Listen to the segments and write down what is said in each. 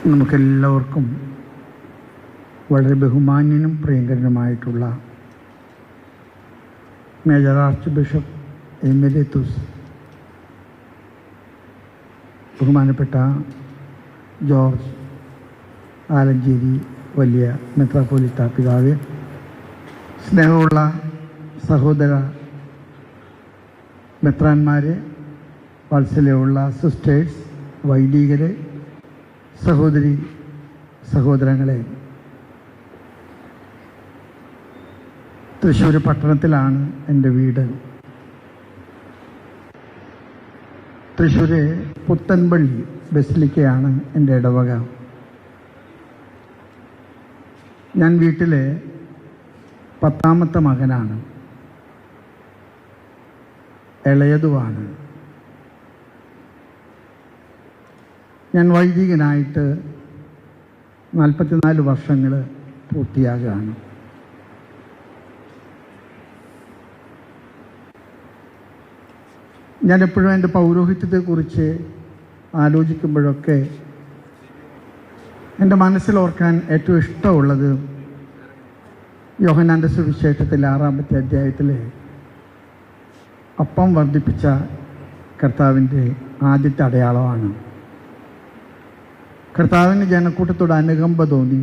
നമുക്കെല്ലാവർക്കും വളരെ ബഹുമാന്യനും പ്രിയങ്കരനുമായിട്ടുള്ള major arch bishop emeritus ബഹുമാനപ്പെട്ട ജോർജ് ആലഞ്ചേരി വലിയ മെത്രാപ്പോലീത്ത പിതാവ്, സ്നേഹമുള്ള സഹോദര മെത്രാന്മാരെ, വാത്സല്യമുള്ള സിസ്റ്റേഴ്സ്, വൈദികരെ, സഹോദരി സഹോദരങ്ങളെ, തൃശ്ശൂർ പട്ടണത്തിലാണ് എൻ്റെ വീട്. തൃശ്ശൂർ പുത്തൻപള്ളി ബസിലിക്കയാണ് എൻ്റെ ഇടവക. ഞാൻ വീട്ടിലെ 10ാമത്തെ മകനാണ്, ഇളയതുമാണ്. ഞാൻ വൈദികനായിട്ട് 44 വർഷങ്ങൾ പൂർത്തിയാകുകയാണ്. ഞാനെപ്പോഴും എൻ്റെ പൗരോഹിത്യത്തെക്കുറിച്ച് ആലോചിക്കുമ്പോഴൊക്കെ എൻ്റെ മനസ്സിലോർക്കാൻ ഏറ്റവും ഇഷ്ടമുള്ളത് യോഹന്നാൻ്റെ സുവിശേഷത്തിലെ 6ാമത്തെ അധ്യായത്തിലെ അപ്പം വർദ്ധിപ്പിച്ച കർത്താവിൻ്റെ ആദ്യത്തെ അടയാളമാണ്. കർത്താവിന് ജനക്കൂട്ടത്തോട് അനുകമ്പ തോന്നി,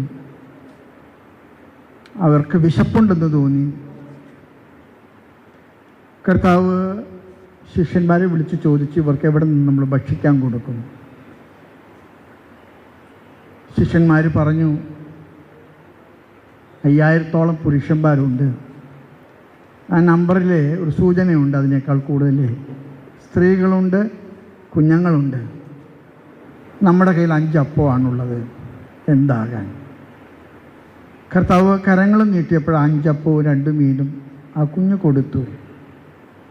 അവർക്ക് വിശപ്പുണ്ടെന്ന് തോന്നി. കർത്താവ് ശിഷ്യന്മാരെ വിളിച്ച് ചോദിച്ചു, ഇവർക്ക് എവിടെ നിന്ന് നമ്മൾ ഭക്ഷിക്കാൻ കൊടുക്കും? ശിഷ്യന്മാർ പറഞ്ഞു, 5000-ഓളം പുരുഷന്മാരുണ്ട്. ആ നമ്പറിൽ ഒരു സൂചനയുണ്ട്, അതിനേക്കാൾ കൂടുതൽ സ്ത്രീകളുണ്ട്, കുഞ്ഞുങ്ങളുണ്ട്. നമ്മുടെ കയ്യിൽ 5 അപ്പമാണുള്ളത്, എന്താകാൻ? കർത്താവ് കരങ്ങളും നീട്ടിയപ്പോൾ 5 അപ്പവും 2 മീനും ആ കുഞ്ഞ് കൊടുത്തു.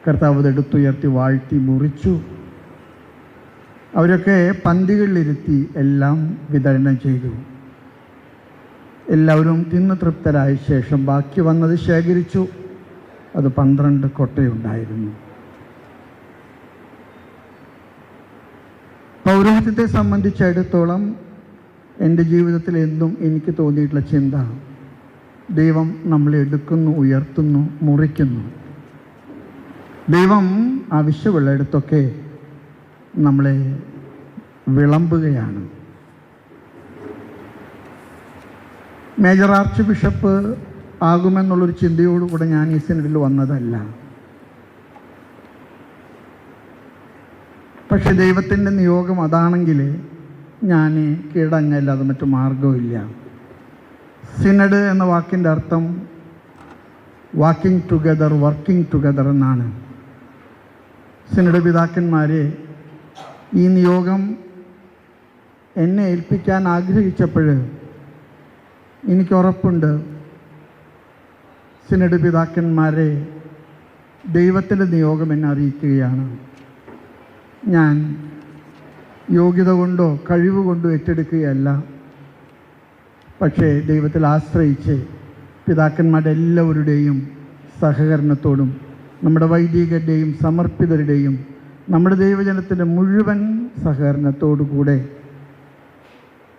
കർത്താവ് അതെടുത്തുയർത്തി വാഴ്ത്തി മുറിച്ചു. അവരൊക്കെ പന്തികളിലിരുത്തി എല്ലാം വിതരണം ചെയ്തു. എല്ലാവരും തിന്നു തൃപ്തരായ ശേഷം ബാക്കി വന്നത് ശേഖരിച്ചു. അത് 12 കൊട്ടയുണ്ടായിരുന്നു. പൗരോഹിത്യത്തെ സംബന്ധിച്ചിടത്തോളം എൻ്റെ ജീവിതത്തിൽ എന്നും എനിക്ക് തോന്നിയിട്ടുള്ള ചിന്ത, ദൈവം നമ്മളെ എടുക്കുന്നു, ഉയർത്തുന്നു, മുറിക്കുന്നു. ദൈവം ആവശ്യമുള്ളിടത്തൊക്കെ നമ്മളെ വിളമ്പുകയാണ്. മേജർ ആർച്ച് ബിഷപ്പ് ആകുമെന്നുള്ളൊരു ചിന്തയോടുകൂടെ ഞാൻ ഈ സിനഡിൽ വന്നതല്ല. പക്ഷെ ദൈവത്തിൻ്റെ നിയോഗം അതാണെങ്കിൽ ഞാൻ കീഴടങ്ങല്ലാതെ മറ്റു മാർഗമില്ല. സിനഡ് എന്ന വാക്കിൻ്റെ അർത്ഥം വാക്കിംഗ് ടുഗദർ, വർക്കിംഗ് ടുഗദർ എന്നാണ്. സിനഡ് പിതാക്കന്മാരെ ഈ നിയോഗം എന്നെ ഏൽപ്പിക്കാൻ ആഗ്രഹിച്ചപ്പോൾ എനിക്ക് ഉറപ്പുണ്ട്, സിനഡ് പിതാക്കന്മാരെ ദൈവത്തിൻ്റെ നിയോഗം എന്നെ അറിയിക്കുകയാണ്. ഞാൻ യോഗ്യത കൊണ്ടോ കഴിവ് കൊണ്ടോ ഏറ്റെടുക്കുകയല്ല, പക്ഷേ ദൈവത്തിൽ ആശ്രയിച്ച് പിതാക്കന്മാരുടെ എല്ലാവരുടെയും സഹകരണത്തോടും നമ്മുടെ വൈദികരുടെയും സമർപ്പിതരുടെയും നമ്മുടെ ദൈവജനത്തിൻ്റെ മുഴുവൻ സഹകരണത്തോടുകൂടെ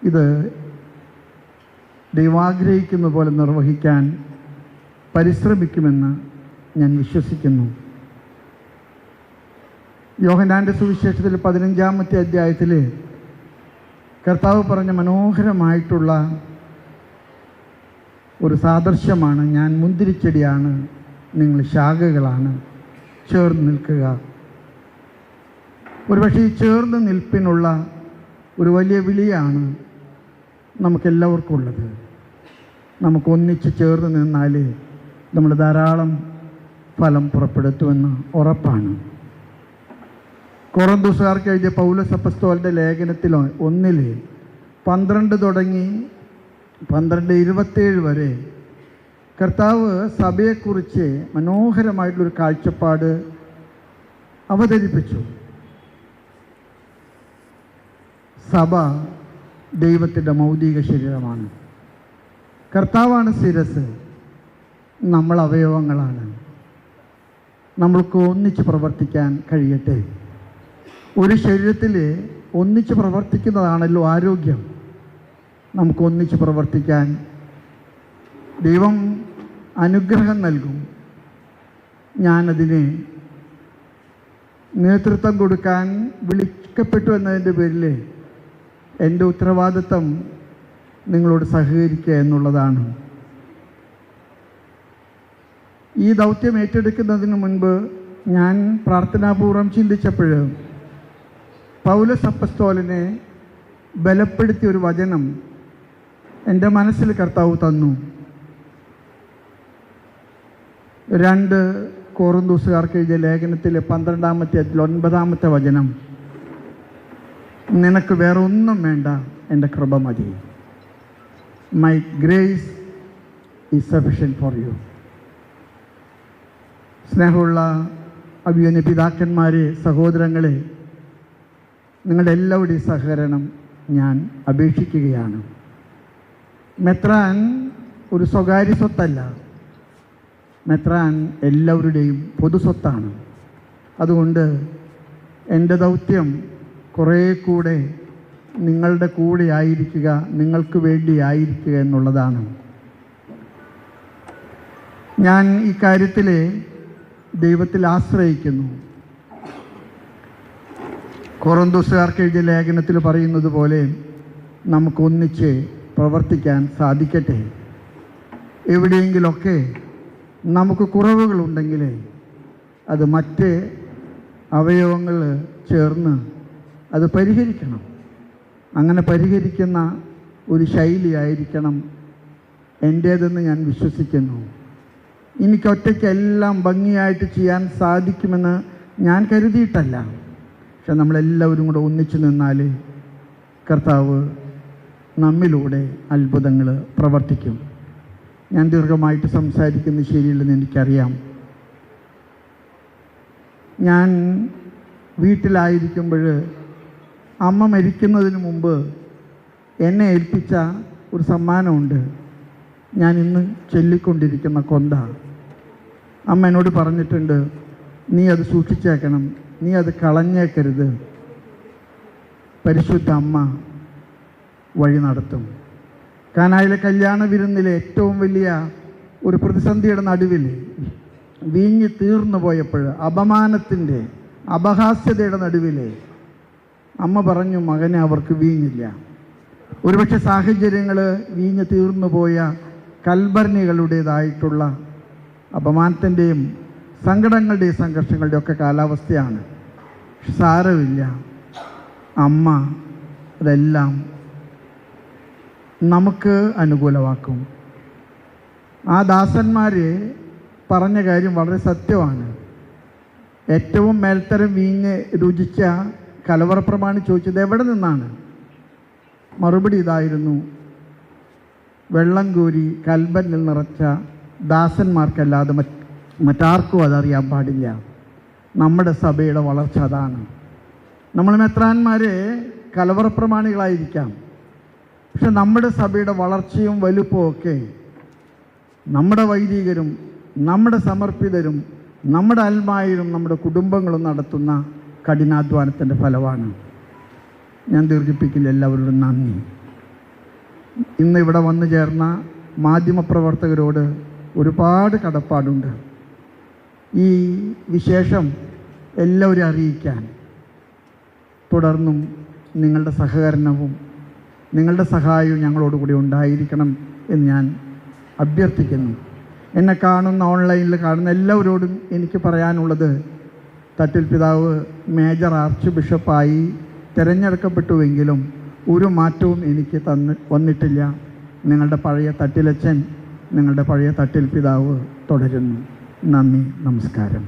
ഇത് ദൈവാഗ്രഹിക്കുന്ന പോലെ നിർവഹിക്കാൻ പരിശ്രമിക്കുമെന്ന് ഞാൻ വിശ്വസിക്കുന്നു. യോഹന്നാൻ്റെ സുവിശേഷത്തിൽ 15ാമത്തെ അധ്യായത്തിൽ കർത്താവ് പറഞ്ഞ മനോഹരമായിട്ടുള്ള ഒരു സാദൃശ്യമാണ്, ഞാൻ മുന്തിരിച്ചെടിയാണ്, നിങ്ങൾ ശാഖകളാണ്, ചേർന്ന് നിൽക്കുക. ഒരുപക്ഷെ ഈ ചേർന്ന് നിൽപ്പിനുള്ള ഒരു വലിയ വിളിയാണ് നമുക്കെല്ലാവർക്കും ഉള്ളത്. നമുക്കൊന്നിച്ച് ചേർന്ന് നിന്നാൽ നമ്മൾ ധാരാളം ഫലം പുറപ്പെടുത്തുമെന്ന് ഉറപ്പാണ്. കൊറിന്തോസുകാർക്ക് എഴുതിയ പൗലോസ് അപ്പോസ്തലന്റെ ലേഖനത്തിൽ 1:12 തുടങ്ങി 12:27 വരെ കർത്താവ് സഭയെക്കുറിച്ച് മനോഹരമായിട്ടുള്ളൊരു കാഴ്ചപ്പാട് അവതരിപ്പിച്ചു. സഭ ദൈവത്തിൻ്റെ മൗലിക ശരീരമാണ്. കർത്താവാണ് ശിരസ്, നമ്മൾ അവയവങ്ങളാണ്. നമ്മൾക്ക് ഒന്നിച്ച് പ്രവർത്തിക്കാൻ കഴിയട്ടെ. ഒരു ശരീരത്തിൽ ഒന്നിച്ച് പ്രവർത്തിക്കുന്നതാണല്ലോ ആരോഗ്യം. നമുക്ക് ഒന്നിച്ച് പ്രവർത്തിക്കാൻ ദൈവം അനുഗ്രഹം നൽകും. ഞാനതിന് നേതൃത്വം കൊടുക്കാൻ വിളിക്കപ്പെട്ടു എന്നതിൻ്റെ പേരിൽ എൻ്റെ ഉത്തരവാദിത്തം നിങ്ങളോട് സഹകരിക്കുക എന്നുള്ളതാണ്. ഈ ദൗത്യം ഏറ്റെടുക്കുന്നതിന് മുൻപ് ഞാൻ പ്രാർത്ഥനാപൂർവം ചിന്തിച്ചപ്പോൾ പൗലോസ് അപ്പസ്തോലനെ ബലപ്പെടുത്തിയ ഒരു വചനം എൻ്റെ മനസ്സിൽ കർത്താവ് തന്നു. 2 കൊറിന്തോസുകാർക്ക് എഴുതിയ ലേഖനത്തിലെ 12-ാമത്തെ 9-ാമത്തെ വചനം, നിനക്ക് വേറെ ഒന്നും വേണ്ട, എൻ്റെ കൃപ മതി. My grace is sufficient for you. സ്നേഹമുള്ള അഭിമന്യ പിതാക്കന്മാരെ, സഹോദരങ്ങളെ, നിങ്ങളുടെ എല്ലാവരുടെയും സഹകരണം ഞാൻ അപേക്ഷിക്കുകയാണ്. മെത്രാൻ ഒരു സ്വകാര്യ സ്വത്തല്ല, മെത്രാൻ എല്ലാവരുടെയും പൊതു സ്വത്താണ്. അതുകൊണ്ട് എൻ്റെ ദൗത്യം കുറേ കൂടെ നിങ്ങളുടെ കൂടെ ആയിരിക്കുക, നിങ്ങൾക്ക് വേണ്ടി ആയിരിക്കുക എന്നുള്ളതാണ്. ഞാൻ ഈ കാര്യത്തിൽ ദൈവത്തിൽ ആശ്രയിക്കുന്നു. കൊറിന്തോസുകാർക്ക് എഴുതിയ ലേഖനത്തിൽ പറയുന്നത് പോലെ നമുക്കൊന്നിച്ച് പ്രവർത്തിക്കാൻ സാധിക്കട്ടെ. എവിടെയെങ്കിലൊക്കെ നമുക്ക് കുറവുകളുണ്ടെങ്കിൽ അത് മറ്റ് അവയവങ്ങൾ ചേർന്ന് അത് പരിഹരിക്കണം. അങ്ങനെ പരിഹരിക്കുന്ന ഒരു ശൈലിയായിരിക്കണം എൻ്റേതെന്ന് ഞാൻ വിശ്വസിക്കുന്നു. എനിക്കൊറ്റയ്ക്ക് എല്ലാം ഭംഗിയായിട്ട് ചെയ്യാൻ സാധിക്കുമെന്ന് ഞാൻ കരുതിയിട്ടല്ല. പക്ഷെ നമ്മളെല്ലാവരും കൂടെ ഒന്നിച്ചു നിന്നാൽ കർത്താവ് നമ്മിലൂടെ അത്ഭുതങ്ങൾ പ്രവർത്തിക്കും. ഞാൻ ദീർഘമായിട്ട് സംസാരിക്കുന്നത് ശരിയില്ലെന്ന് എനിക്കറിയാം. ഞാൻ വീട്ടിലായിരിക്കുമ്പോൾ അമ്മ മരിക്കുന്നതിന് മുമ്പ് എന്നെ ഏൽപ്പിച്ച ഒരു സമ്മാനമുണ്ട്. ഞാൻ ഇന്ന് ചൊല്ലിക്കൊണ്ടിരിക്കുന്ന കൊന്ത. അമ്മ എന്നോട് പറഞ്ഞിട്ടുണ്ട്, നീ അത് സൂക്ഷിച്ചേക്കണം, നീ അത് കളഞ്ഞേക്കരുത്. പരിശുദ്ധ അമ്മ വഴി നടത്തും. കാനായിലെ കല്യാണ വിരുന്നിലെ ഏറ്റവും വലിയ ഒരു പ്രതിസന്ധിയുടെ നടുവിൽ വീഞ്ഞ് തീർന്നു പോയപ്പോൾ, അപമാനത്തിൻ്റെ അപഹാസ്യതയുടെ നടുവിൽ അമ്മ പറഞ്ഞു, മകനെ അവർക്ക് വീഞ്ഞില്ല. ഒരുപക്ഷെ സാഹചര്യങ്ങൾ വീഞ്ഞ് തീർന്നു പോയ കൽഭരണികളുടേതായിട്ടുള്ള അപമാനത്തിൻ്റെയും സങ്കടങ്ങളുടെയും സംഘർഷങ്ങളുടെയും ഒക്കെ കാലാവസ്ഥയാണ്. സാരമില്ല, അമ്മ അതെല്ലാം നമുക്ക് അനുകൂലമാക്കും. ആ ദാസന്മാർ പറഞ്ഞ കാര്യം വളരെ സത്യമാണ്. ഏറ്റവും മേൽത്തരം വീഞ്ഞ് രുചിച്ച കലവറപ്രമാണി ചോദിച്ചത് എവിടെ നിന്നാണ്? മറുപടി ഇതായിരുന്നു, വെള്ളം കോരി കൽബനിൽ നിറച്ച ദാസന്മാർക്കല്ലാതെ മറ്റാർക്കും അതറിയാൻ പാടില്ല. നമ്മുടെ സഭയുടെ വളർച്ച അതാണ്. നമ്മൾ മെത്രാന്മാർ കലവറപ്രമാണികളായിരിക്കാം, പക്ഷെ നമ്മുടെ സഭയുടെ വളർച്ചയും വലുപ്പവും ഒക്കെ നമ്മുടെ വൈദികരും നമ്മുടെ സമർപ്പിതരും നമ്മുടെ അൽമായരും നമ്മുടെ കുടുംബങ്ങളും നടത്തുന്ന കഠിനാധ്വാനത്തിൻ്റെ ഫലമാണ്. ഞാൻ ദീർഘിപ്പിക്കില്ല. എല്ലാവരോടും നന്ദി. ഇന്ന് ഇവിടെ വന്നു ചേർന്ന മാധ്യമപ്രവർത്തകരോട് ഒരുപാട് കടപ്പാടുണ്ട്. ഈ വിശേഷം എല്ലാവരും അറിയിക്കാൻ തുടർന്നും നിങ്ങളുടെ സഹകരണവും നിങ്ങളുടെ സഹായവും ഞങ്ങളോടുകൂടി ഉണ്ടായിരിക്കണം എന്ന് ഞാൻ അഭ്യർത്ഥിക്കുന്നു. എന്നെ കാണുന്ന, ഓൺലൈനിൽ കാണുന്ന എല്ലാവരോടും എനിക്ക് പറയാനുള്ളത്, തട്ടിൽ പിതാവ് മേജർ ആർച്ച് ബിഷപ്പായി തിരഞ്ഞെടുക്കപ്പെട്ടുവെങ്കിലും ഒരു മാറ്റവും എനിക്ക് വന്നിട്ടില്ല. നിങ്ങളുടെ പഴയ തട്ടിലച്ചൻ, നിങ്ങളുടെ പഴയ തട്ടിൽ പിതാവ് തുടരുന്നു. നന്ദി, നമസ്കാരം.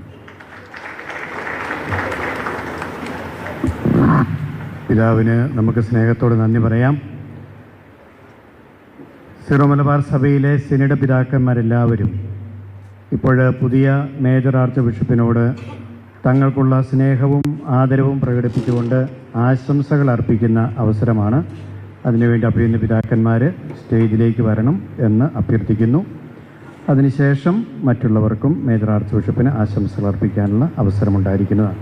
പിതാവിന് നമുക്ക് സ്നേഹത്തോട് നന്ദി പറയാം. സിറോ മലബാർ സഭയിലെ സിനഡ് പിതാക്കന്മാരെല്ലാവരും ഇപ്പോൾ പുതിയ മേജർ ആർച്ച് ബിഷപ്പിനോട് തങ്ങൾക്കുള്ള സ്നേഹവും ആദരവും പ്രകടിപ്പിച്ചുകൊണ്ട് ആശംസകൾ അർപ്പിക്കുന്ന അവസരമാണ്. അതിനുവേണ്ടി അഭിമന്യ പിതാക്കന്മാർ സ്റ്റേജിലേക്ക് വരണം എന്ന് അഭ്യർത്ഥിക്കുന്നു. അതിനുശേഷം മറ്റുള്ളവർക്കും മേജർ ആർച്ച് ബിഷപ്പിന് ആശംസകൾ അർപ്പിക്കാനുള്ള അവസരമുണ്ടായിരിക്കുന്നതാണ്.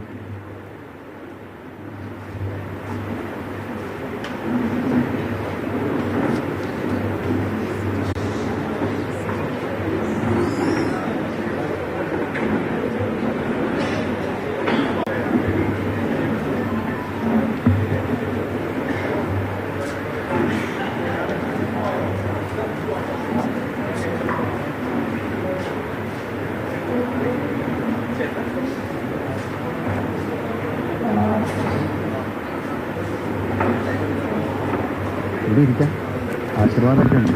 ഇവിടെ ഇരിക്കാം. ആശീർവാദമൊക്കെ ഉണ്ട്.